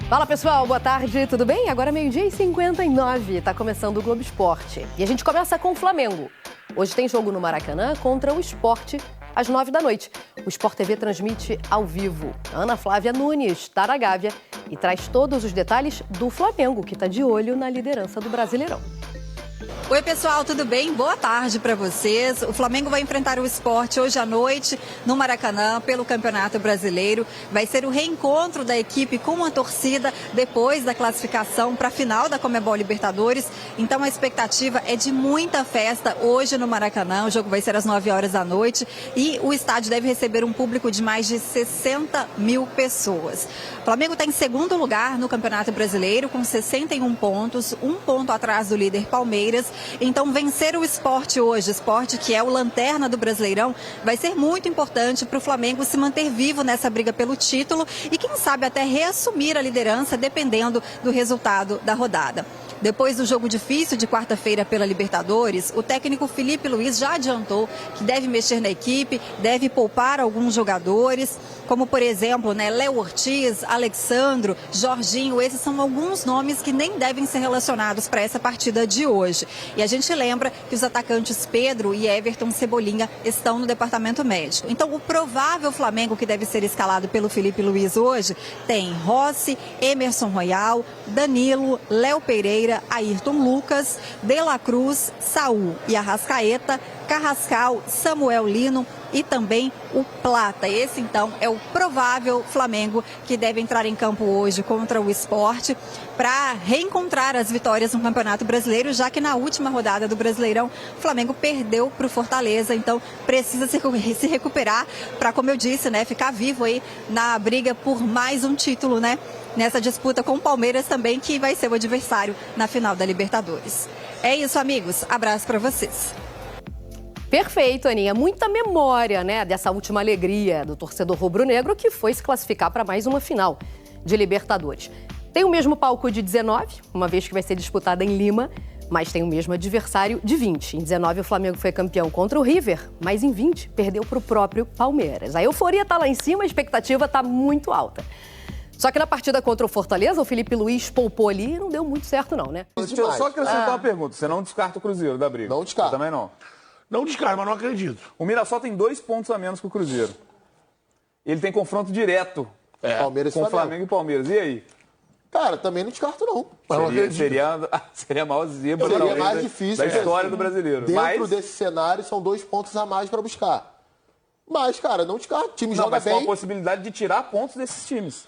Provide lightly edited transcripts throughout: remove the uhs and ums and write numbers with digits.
Fala pessoal, boa tarde, tudo bem? Agora 12h59, tá começando o Globo Esporte. E a gente começa com o Flamengo. Hoje tem jogo no Maracanã contra o Sport às 9 da noite. O Sport TV transmite ao vivo. Ana Flávia Nunes está na Gávea e traz todos os detalhes do Flamengo, que está de olho na liderança do Brasileirão. Oi pessoal, tudo bem? Boa tarde para vocês. O Flamengo vai enfrentar o Sport hoje à noite no Maracanã pelo Campeonato Brasileiro. Vai ser o reencontro da equipe com a torcida depois da classificação para a final da Conmebol Libertadores. Então a expectativa é de muita festa hoje no Maracanã. O jogo vai ser às 9 horas da noite e o estádio deve receber um público de mais de 60 mil pessoas. O Flamengo está em segundo lugar no Campeonato Brasileiro com 61 pontos, um ponto atrás do líder Palmeiras. Então, vencer o Sport hoje, Sport que é o lanterna do Brasileirão, vai ser muito importante para o Flamengo se manter vivo nessa briga pelo título e, quem sabe, até reassumir a liderança, dependendo do resultado da rodada. Depois do jogo difícil de quarta-feira pela Libertadores, o técnico Felipe Luiz já adiantou que deve mexer na equipe, deve poupar alguns jogadores, como, por exemplo, Léo Ortiz, Alexandro, Jorginho. Esses são alguns nomes que nem devem ser relacionados para essa partida de hoje. E a gente lembra que os atacantes Pedro e Everton Cebolinha estão no departamento médico. Então, o provável Flamengo que deve ser escalado pelo Felipe Luiz hoje tem Rossi, Emerson Royal, Danilo, Léo Pereira, Ayrton Lucas, De La Cruz, Saul e Arrascaeta, Carrascal, Samuel Lino e também o Plata. Esse, então, é o provável Flamengo que deve entrar em campo hoje contra o Sport para reencontrar as vitórias no Campeonato Brasileiro, já que na última rodada do Brasileirão o Flamengo perdeu para o Fortaleza, então precisa se recuperar para, como eu disse, ficar vivo aí na briga por mais um título, nessa disputa com o Palmeiras também, que vai ser o adversário na final da Libertadores. É isso, amigos. Abraço para vocês. Perfeito, Aninha. Muita memória, dessa última alegria do torcedor rubro-negro que foi se classificar para mais uma final de Libertadores. Tem o mesmo palco de 19, uma vez que vai ser disputada em Lima, mas tem o mesmo adversário de 20. Em 19, o Flamengo foi campeão contra o River, mas em 20 perdeu para o próprio Palmeiras. A euforia está lá em cima, a expectativa está muito alta. Só que na partida contra o Fortaleza, o Felipe Luiz poupou ali e não deu muito certo não, Deixa eu só acrescentar uma pergunta. Você não descarta o Cruzeiro da briga? Não descarta. Eu também não. Não descarta, mas não acredito. O Mirassol tem 2 pontos a menos que o Cruzeiro. Ele tem confronto direto Palmeiras com o Flamengo e Palmeiras. E aí? Cara, também não descarto, não. Seria a maior zebra Seria mais difícil da história do brasileiro. Dentro desse cenário, são 2 pontos a mais para buscar. Mas, cara, não descarto. O time joga bem. Com a possibilidade de tirar pontos desses times.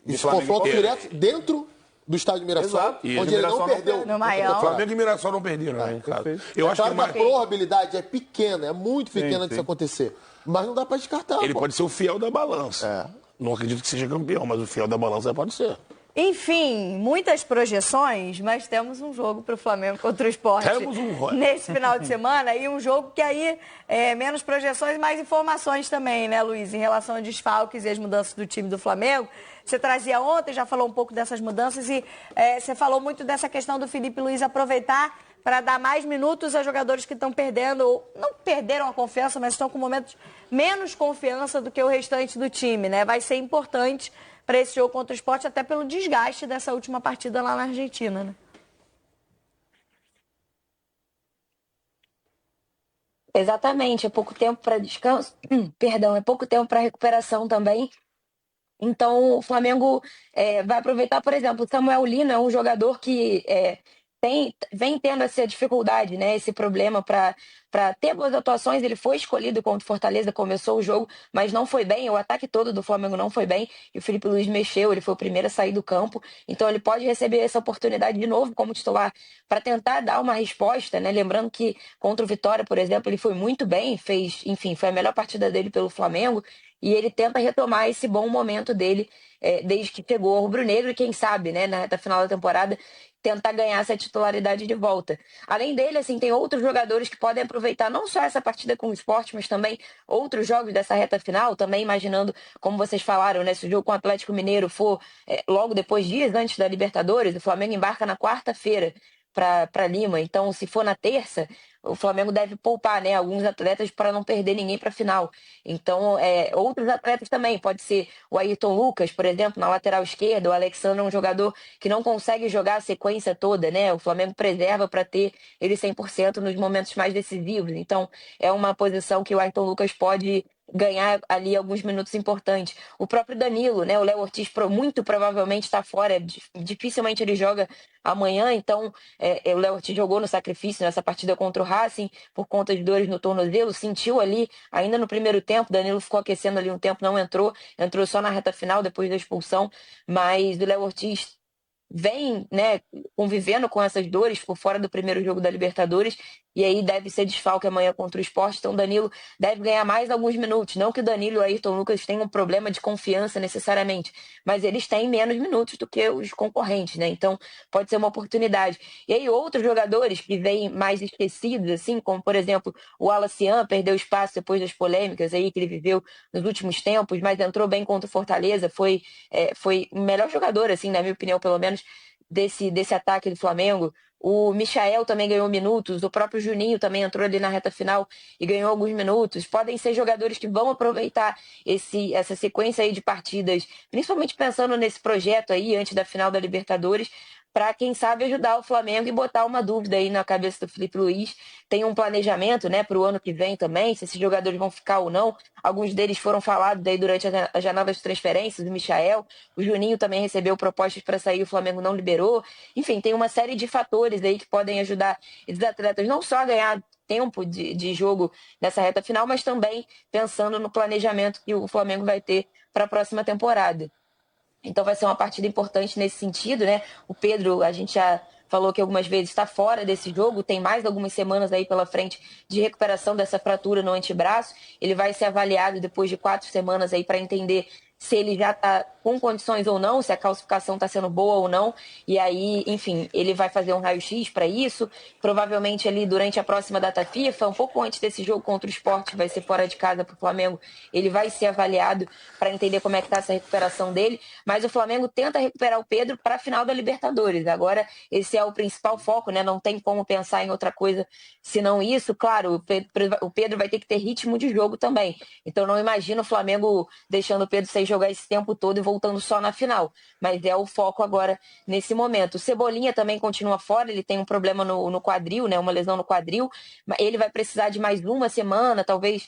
Isso, confronto direto dentro do estádio Mirassol, Exato. onde ele não perdeu. No Maior. Flamengo e Mirassol não perderam, em casa. Eu acho que a probabilidade é pequena, é muito pequena disso acontecer. Mas não dá para descartar. ele pode ser o fiel da balança. Não acredito que seja campeão, mas o fiel da balança pode ser. Enfim, muitas projeções, mas temos um jogo para o Flamengo contra o Sport nesse final de semana e um jogo que aí é menos projeções e mais informações também, né, Luiz, em relação a desfalques e as mudanças do time do Flamengo. Você trazia ontem, já falou um pouco dessas mudanças e você falou muito dessa questão do Felipe Luiz aproveitar para dar mais minutos a jogadores que estão perdendo, ou não perderam a confiança, mas estão com momentos menos confiança do que o restante do time, né? Vai ser importante para esse jogo contra o Sport, até pelo desgaste dessa última partida lá na Argentina, né? Exatamente, é pouco tempo para descanso, perdão, é pouco tempo para recuperação também. Então, o Flamengo vai aproveitar, por exemplo, o Samuel Lino é um jogador que vem tendo essa dificuldade, né, esse problema para ter boas atuações. Ele foi escolhido contra o Fortaleza, começou o jogo, mas não foi bem, o ataque todo do Flamengo não foi bem, e o Felipe Luiz mexeu, ele foi o primeiro a sair do campo, então ele pode receber essa oportunidade de novo como titular para tentar dar uma resposta, né, lembrando que contra o Vitória, por exemplo, ele foi muito bem, foi a melhor partida dele pelo Flamengo, e ele tenta retomar esse bom momento dele desde que chegou ao rubro-negro, e quem sabe, né, na reta final da temporada, tentar ganhar essa titularidade de volta. Além dele, assim, tem outros jogadores que podem aproveitar não só essa partida com o Sport, mas também outros jogos dessa reta final, também imaginando, como vocês falaram, né, se o jogo com o Atlético Mineiro for logo depois, dias antes da Libertadores, o Flamengo embarca na quarta-feira. para Lima. Então, se for na terça, o Flamengo deve poupar, né, alguns atletas para não perder ninguém para a final. Então, outros atletas também, pode ser o Ayrton Lucas, por exemplo, na lateral esquerda. O Alexandre é um jogador que não consegue jogar a sequência toda, né? O Flamengo preserva para ter ele 100% nos momentos mais decisivos. Então, é uma posição que o Ayrton Lucas pode ganhar ali alguns minutos importantes. O próprio Danilo, né? O Léo Ortiz muito provavelmente está fora, dificilmente ele joga amanhã, então o Léo Ortiz jogou no sacrifício nessa partida contra o Racing por conta de dores no tornozelo, sentiu ali ainda no primeiro tempo, Danilo ficou aquecendo ali um tempo, não entrou só na reta final depois da expulsão, mas o Léo Ortiz vem, né, convivendo com essas dores por fora do primeiro jogo da Libertadores, e aí deve ser desfalque amanhã contra o Sport, então o Danilo deve ganhar mais alguns minutos, não que o Danilo e o Ayrton Lucas tenham um problema de confiança necessariamente, mas eles têm menos minutos do que os concorrentes, né, então pode ser uma oportunidade. E aí outros jogadores que vêm mais esquecidos, assim, como por exemplo o Alacian, perdeu espaço depois das polêmicas aí que ele viveu nos últimos tempos, mas entrou bem contra o Fortaleza, foi o melhor jogador, assim, na minha opinião, pelo menos, desse ataque do Flamengo. O Michael também ganhou minutos, o próprio Juninho também entrou ali na reta final e ganhou alguns minutos. Podem ser jogadores que vão aproveitar essa sequência aí de partidas, principalmente pensando nesse projeto aí, antes da final da Libertadores, para, quem sabe, ajudar o Flamengo e botar uma dúvida aí na cabeça do Felipe Luiz. Tem um planejamento, né, para o ano que vem também, se esses jogadores vão ficar ou não. Alguns deles foram falados aí durante a janela de transferências, o Michael. O Juninho também recebeu propostas para sair, o Flamengo não liberou. Enfim, tem uma série de fatores aí que podem ajudar esses atletas não só a ganhar tempo de jogo nessa reta final, mas também pensando no planejamento que o Flamengo vai ter para a próxima temporada. Então vai ser uma partida importante nesse sentido, né? O Pedro, a gente já falou que algumas vezes está fora desse jogo, tem mais algumas semanas aí pela frente de recuperação dessa fratura no antebraço. Ele vai ser avaliado depois de 4 semanas aí para entender se ele já está com condições ou não, se a calcificação está sendo boa ou não, e aí, enfim, ele vai fazer um raio-x para isso, provavelmente ali durante a próxima data FIFA, um pouco antes desse jogo contra o Sport, vai ser fora de casa para o Flamengo, ele vai ser avaliado para entender como é que está essa recuperação dele, mas o Flamengo tenta recuperar o Pedro para a final da Libertadores. Agora, esse é o principal foco, né? Não tem como pensar em outra coisa senão isso. Claro, o Pedro vai ter que ter ritmo de jogo também, então não imagino o Flamengo deixando o Pedro sem jogar esse tempo todo e voltando só na final, mas é o foco agora nesse momento. O Cebolinha também continua fora, ele tem um problema no quadril, né, uma lesão no quadril, ele vai precisar de mais uma semana, talvez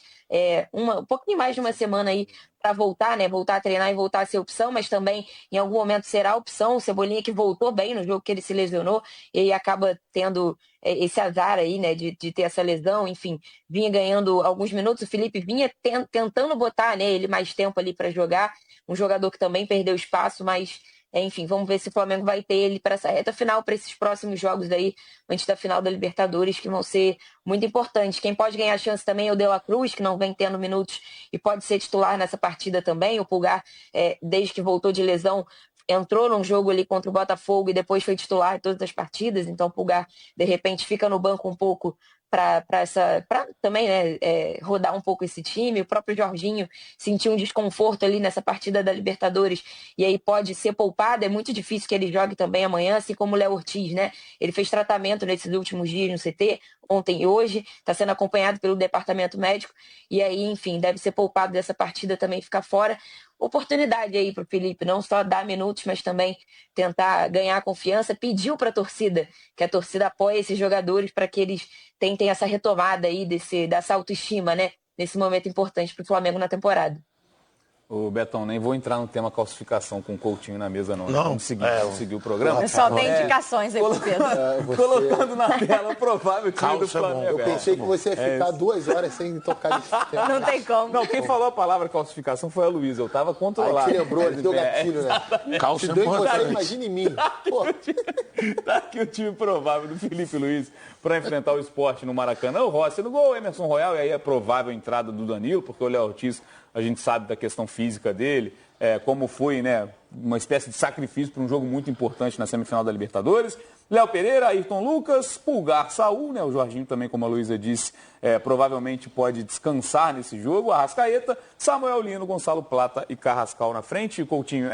um pouquinho mais de uma semana aí para voltar, né, voltar a treinar e voltar a ser opção, mas também em algum momento será opção. O Cebolinha que voltou bem no jogo que ele se lesionou e acaba tendo esse azar aí, né, de ter essa lesão, enfim, vinha ganhando alguns minutos, o Felipe vinha tentando botar, né, ele mais tempo ali para jogar, um jogador que também perdeu espaço, mas enfim, vamos ver se o Flamengo vai ter ele para essa reta final, para esses próximos jogos aí, antes da final da Libertadores, que vão ser muito importantes. Quem pode ganhar chance também é o De La Cruz, que não vem tendo minutos e pode ser titular nessa partida também. O Pulgar, desde que voltou de lesão, entrou num jogo ali contra o Botafogo e depois foi titular em todas as partidas, então o Pulgar, de repente, fica no banco um pouco para também, né, rodar um pouco esse time. O próprio Jorginho sentiu um desconforto ali nessa partida da Libertadores e aí pode ser poupado. É muito difícil que ele jogue também amanhã, assim como o Léo Ortiz, né? Ele fez tratamento nesses últimos dias no CT, ontem e hoje, está sendo acompanhado pelo departamento médico e aí, enfim, deve ser poupado dessa partida, também ficar fora. Oportunidade aí para o Felipe, não só dar minutos, mas também tentar ganhar confiança. Pediu para a torcida, que a torcida apoie esses jogadores para que eles tentem essa retomada aí dessa autoestima, né? Nesse momento importante para o Flamengo na temporada. Ô Betão, nem vou entrar no tema calcificação com o Coutinho na mesa, não. Não. Vamos seguir o programa. O pessoal tem indicações aí pro Pedro. Colocando na tela o provável time do Flamengo. Eu pensei que você ia ficar 2 horas sem tocar nesse tema. Não tem como. Não, quem falou a palavra calcificação foi a Luísa. Eu tava controlado. Aí te lembrou, ele deu gatilho, né? Calça Se deu em você, importante. imagina em mim. Tá aqui o time provável do Felipe Luiz para enfrentar o Sport no Maracanã. O Rossi no gol, Emerson Royal, e aí a provável entrada do Danilo, porque o Léo Ortiz, a gente sabe da questão física dele, como foi, né, uma espécie de sacrifício para um jogo muito importante na semifinal da Libertadores. Léo Pereira, Ayrton Lucas, Pulgar, Saul, né? O Jorginho também, como a Luísa disse, provavelmente pode descansar nesse jogo. Arrascaeta, Samuel Lino, Gonçalo Plata e Carrascal na frente. Coutinho,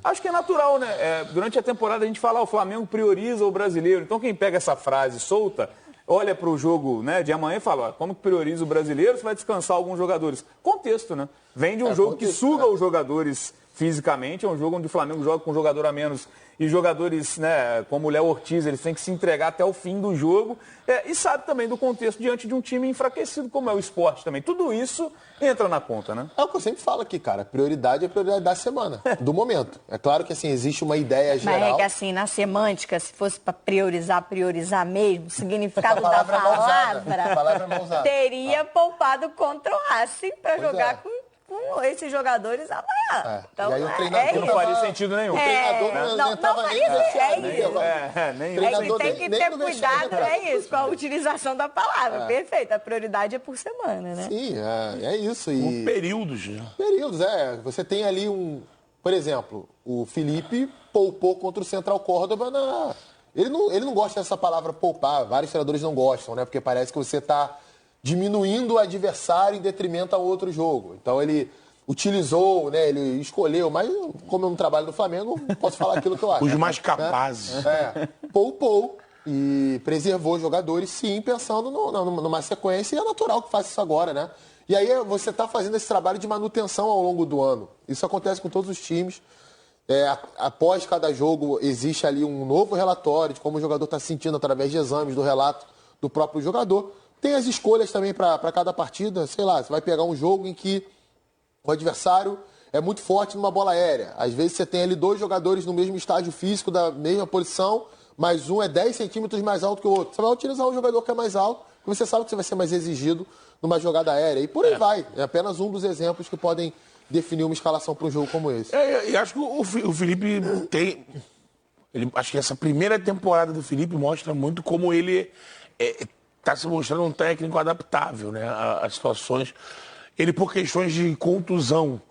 acho que é natural, né? Durante a temporada a gente fala, o Flamengo prioriza o brasileiro. Então quem pega essa frase solta, olha para o jogo, né, de amanhã e fala, como que prioriza o brasileiro, você vai descansar alguns jogadores. Contexto, né? Vem de um jogo que suga os jogadores fisicamente, é um jogo onde o Flamengo joga com um jogador a menos e jogadores, né, como o Léo Ortiz, eles têm que se entregar até o fim do jogo e sabe também do contexto diante de um time enfraquecido como é o Sport também. Tudo isso entra na conta, né? É o que eu sempre falo aqui, cara. Prioridade é a prioridade da semana, do momento. É claro que, assim, existe uma ideia geral... Mas é que, assim, na semântica, se fosse para priorizar mesmo, o significado da palavra teria poupado contra o Racing para jogar com esses jogadores amanhã. Então, e aí o treinador não faria sentido nenhum. O treinador não faria sentido. É que tem que ter cuidado, com a utilização da palavra. Perfeito. A prioridade é por semana, né? Sim, é isso. E... períodos, né? Períodos, Você tem ali por exemplo, o Felipe poupou contra o Central Córdoba na... Ele não gosta dessa palavra poupar. Vários treinadores não gostam, né? Porque parece que você está diminuindo o adversário em detrimento a outro jogo. Então ele utilizou, né? Ele escolheu, mas como eu não trabalho no Flamengo, posso falar aquilo que eu acho. Os mais capazes. Poupou e preservou jogadores, sim, pensando numa sequência, e é natural que faça isso agora, né? E aí você está fazendo esse trabalho de manutenção ao longo do ano. Isso acontece com todos os times. Após cada jogo, existe ali um novo relatório de como o jogador está se sentindo através de exames, do relato do próprio jogador. Tem as escolhas também para cada partida. Sei lá, você vai pegar um jogo em que o adversário é muito forte numa bola aérea. Às vezes você tem ali 2 jogadores no mesmo estágio físico, da mesma posição, mas um é 10 centímetros mais alto que o outro. Você vai utilizar um jogador que é mais alto, porque você sabe que você vai ser mais exigido numa jogada aérea. E por aí vai. É apenas um dos exemplos que podem definir uma escalação para um jogo como esse. E acho que o Felipe tem... acho que essa primeira temporada do Felipe mostra muito como ele está se mostrando um técnico adaptável, né, às situações. Ele, por questões de contusão,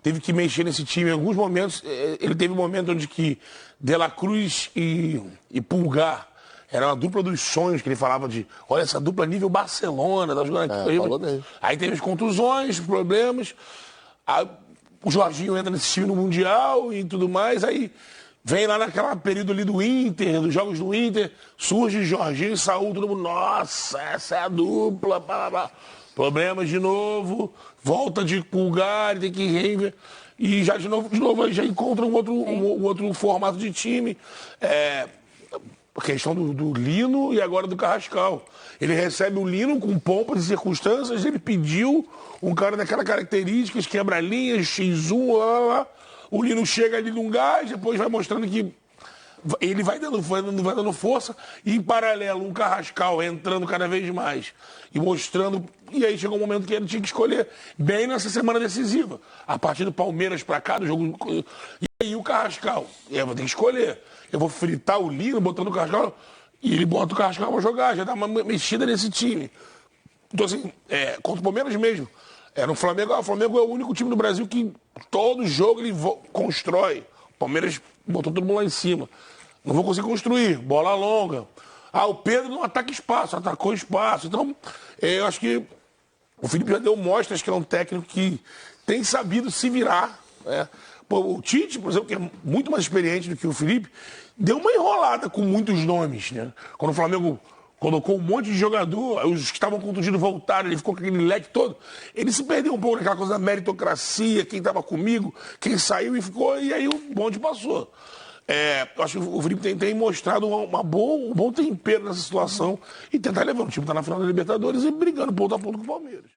teve que mexer nesse time. Em alguns momentos, ele teve um momento onde que De La Cruz e Pulgar era uma dupla dos sonhos, que ele falava de, olha, essa dupla nível Barcelona, tá jogando aqui. Falou mesmo. Aí teve as contusões, problemas. O Jorginho entra nesse time no Mundial e tudo mais, aí vem lá naquele período ali do Inter, dos jogos do Inter, surge Jorginho e Saul, todo mundo, nossa, essa é a dupla, blá, blá. Problemas de novo, volta de Pulgar, tem que rever, e já de novo aí já encontra um outro formato de time. A questão do Lino e agora do Carrascal. Ele recebe o Lino com pompa de circunstâncias, ele pediu um cara daquela características, quebra-linhas, X1, lá. O Lino chega ali num gás, depois vai mostrando que ele vai dando força, e em paralelo um Carrascal entrando cada vez mais e mostrando. E aí chegou um momento que ele tinha que escolher bem nessa semana decisiva. A partir do Palmeiras pra cá, do jogo. E aí o Carrascal. Eu vou ter que escolher. Eu vou fritar o Lino botando o Carrascal, e ele bota o Carrascal pra jogar, já dá uma mexida nesse time. Então, assim, contra o Palmeiras mesmo. No Flamengo, o Flamengo é o único time do Brasil que todo jogo ele constrói. O Palmeiras botou todo mundo lá em cima. Não vou conseguir construir. Bola longa. O Pedro não ataca espaço, atacou espaço. Então, eu acho que o Felipe já deu mostras que é um técnico que tem sabido se virar. O Tite, por exemplo, que é muito mais experiente do que o Felipe, deu uma enrolada com muitos nomes, né? Quando o Flamengo colocou um monte de jogador, os que estavam contundidos voltaram, ele ficou com aquele leque todo. Ele se perdeu um pouco naquela coisa da meritocracia, quem estava comigo, quem saiu e ficou, e aí o bonde passou. Eu acho que o Felipe tem mostrado um bom tempero nessa situação e tentar levar o time tá na final da Libertadores e brigando ponto a ponto com o Palmeiras.